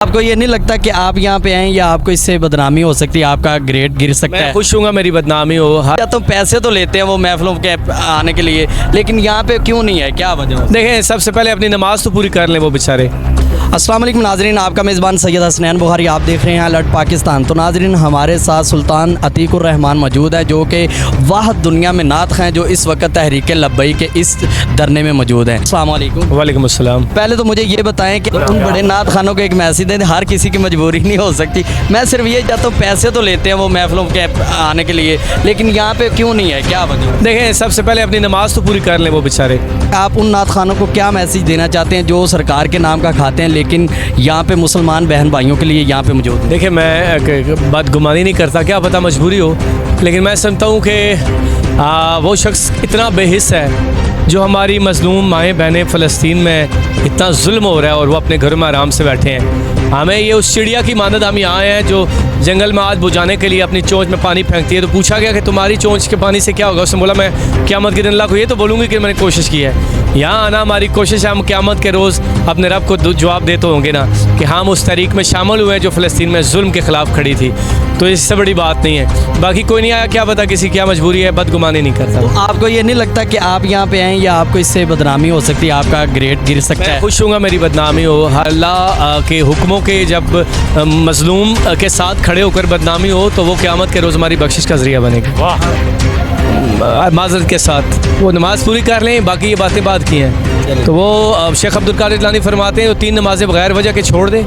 आपको ये नहीं लगता कि आप यहाँ पे आए या आपको इससे बदनामी हो सकती है, आपका ग्रेड गिर सकता मैं है? खुश हूँ मेरी बदनामी हो। या तो पैसे तो लेते हैं वो महफिलों के आने के लिए, लेकिन यहाँ पे क्यों नहीं है, क्या वजह? देखें, सबसे पहले अपनी नमाज तो पूरी कर लें वो बेचारे। अस्सलाम वालेकुम नाजरीन, आपका मेज़बान सैयद हसनैन बुखारी, आप देख रहे हैं अलर्ट पाकिस्तान। तो नाजरीन, हमारे साथ सुल्तान अतीकुर रहमान मौजूद है, जो कि वाहिद दुनिया में नात हैं जो इस वक्त तहरीक लब्बई के इस धरने में मौजूद हैं। अस्सलाम वालेकुम। वालेकुम अस्सलाम। पहले तो मुझे ये बताएं कि उन बड़े नात खानों को एक मैसेज दें, हर किसी की मजबूरी नहीं हो सकती। मैं सिर्फ ये चाहता हूँ, पैसे तो लेते हैं वो महफिलों के आने के लिए, लेकिन यहाँ पे क्यों नहीं है, क्या वजह? देखें, सबसे पहले अपनी नमाज तो पूरी कर लें वो बेचारे। आप उन नात खानों को क्या मैसेज देना चाहते हैं जो सरकार के नाम का खाते हैं, लेकिन यहाँ पे मुसलमान बहन भाइयों के लिए यहाँ पे मौजूद हैं? देखिए, मैं बदगुमानी नहीं करता, क्या पता मजबूरी हो, लेकिन मैं समझता हूँ कि वो शख्स इतना बेहिस है जो हमारी मजलूम माएँ बहनें फ़लस्तीन में इतना जुल्म हो रहा है और वो अपने घर में आराम से बैठे हैं। हमें ये उस चिड़िया की मानद हम यहाँ आए हैं जो जंगल में आग बुझाने के लिए अपनी चोंच में पानी फेंकती है। तो पूछा गया कि तुम्हारी चोंच के पानी से क्या होगा? उसने बोला, मैं क़यामत के दिन अल्लाह को ये तो बोलूँगी कि मैंने कोशिश की है। यहाँ आना हमारी कोशिश है, हम क़यामत के रोज़ अपने रब को जवाब देते होंगे ना कि हम उस तहरीक में शामिल हुए जो फ़लस्तीन में जुल्म के ख़िलाफ़ खड़ी थी। तो इससे बड़ी बात नहीं है, बाकी कोई नहीं आया, क्या पता किसी क्या मजबूरी है, बदगुमानी नहीं करता। तो आपको ये नहीं लगता कि आप यहाँ पे आए या आपको इससे बदनामी हो सकती है, आपका ग्रेड गिर सकता है? मैं खुश हूँ मेरी बदनामी हो। अल्लाह के हुक्मों के जब मजलूम के साथ खड़े होकर बदनामी हो तो वो क़यामत के रोज़ हमारी बख्शिश का ज़रिया बनेगा। माज़रत के साथ वो नमाज़ पूरी कर लें, बाकी ये बातें बात की हैं। तो वो शेख अब्दुल कादिर जिलानी फरमाते हैं, तो 3 नमाज़ें बगैर वजह के छोड़ दें,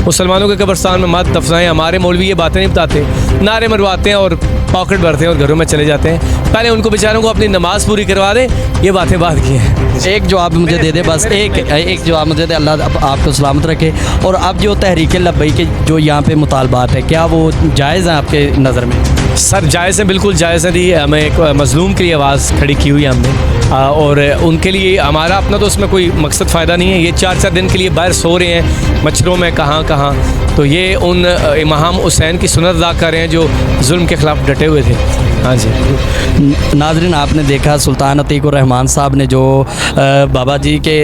मुसलमानों के कब्रिस्तान में मत दफनाएं। हमारे मौलवी ये बातें नहीं बताते, नारे मरवाते हैं और पॉकेट भरते हैं और घरों में चले जाते हैं। पहले उनको बेचारों को अपनी नमाज़ पूरी करवा दें, ये बातें बात की हैं। एक जवाब मुझे दे दे, बस एक जवाब मुझे दे, अल्लाह आपको सलामत रखे। और अब जो तहरीक लब्बई के जो यहाँ पे मुतालबात है, क्या वो जायज़ हैं आपके नज़र में? सर जायज़ है, बिल्कुल जायज़ है। दी हमें एक मज़लूम के लिए आवाज़ खड़ी की हुई है हमने, और उनके लिए हमारा अपना तो उसमें कोई मकसद फ़ायदा नहीं है। ये 4-4 दिन के लिए बाहर सो रहे हैं मच्छरों में, कहाँ तो ये उन इमाम हुसैन की सुन्नत अदा कर रहे हैं जो जुल्म के ख़िलाफ़ डटे हुए थे। हाँ जी नाज़रीन, आपने देखा सुल्तान अतीकुर रहमान साहब ने जो बाबा जी के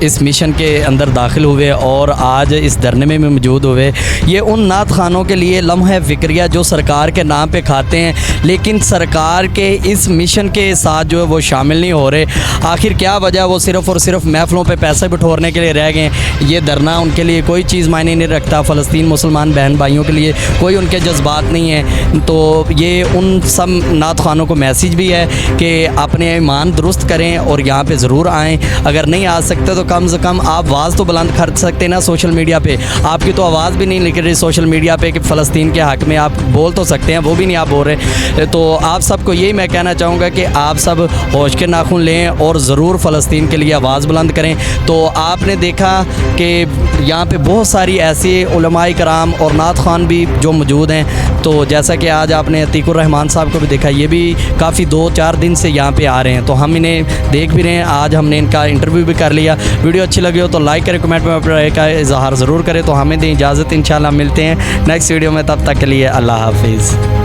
इस मिशन के अंदर दाखिल हुए और आज इस धरने में मौजूद हुए। ये उन नात खानों के लिए लम्हा फ़िक्रिया जो सरकार के नाम पे खाते हैं, लेकिन सरकार के इस मिशन के साथ जो है वो शामिल नहीं हो रहे। आखिर क्या वजह? वो सिर्फ़ और सिर्फ महफिलों पे पैसे बटोरने के लिए रह गए। ये धरना उनके लिए कोई चीज़ मायने नहीं रखता, फ़लस्तीन मुसलमान बहन भाइयों के लिए कोई उनके जज्बात नहीं है। तो ये उन सब नात खानों को मैसेज भी है कि अपने ईमान दुरुस्त करें और यहाँ पे ज़रूर आएँ। अगर नहीं आ सकते तो कम से कम आप आवाज़ तो बुलंद कर सकते हैं ना सोशल मीडिया पे। आपकी तो आवाज़ भी नहीं निकल रही सोशल मीडिया पे कि फ़लस्तीन के हक़ में आप बोल तो सकते हैं, वो भी नहीं आप बोल रहे। तो आप सबको यही मैं कहना चाहूँगा कि आप सब होश के नाखून लें और ज़रूर फ़लस्तीन के लिए आवाज़ बुलंद करें। तो आपने देखा कि यहाँ पे बहुत सारी ऐसी उलमाए कराम और नात खान भी जो मौजूद हैं। तो जैसा कि आज आपने अतीकुर रहमान साहब को भी देखा, ये भी काफ़ी 2-4 दिन से यहाँ पे आ रहे हैं, तो हम इन्हें देख भी रहे हैं। आज हमने इनका इंटरव्यू भी कर लिया। वीडियो अच्छी लगी हो तो लाइक करें, कमेंट में अपने राय का इजहार ज़रूर करें। तो हमें दें इजाज़त, इंशाल्लाह मिलते हैं नेक्स्ट वीडियो में, तब तक के लिए अल्लाह हाफिज़।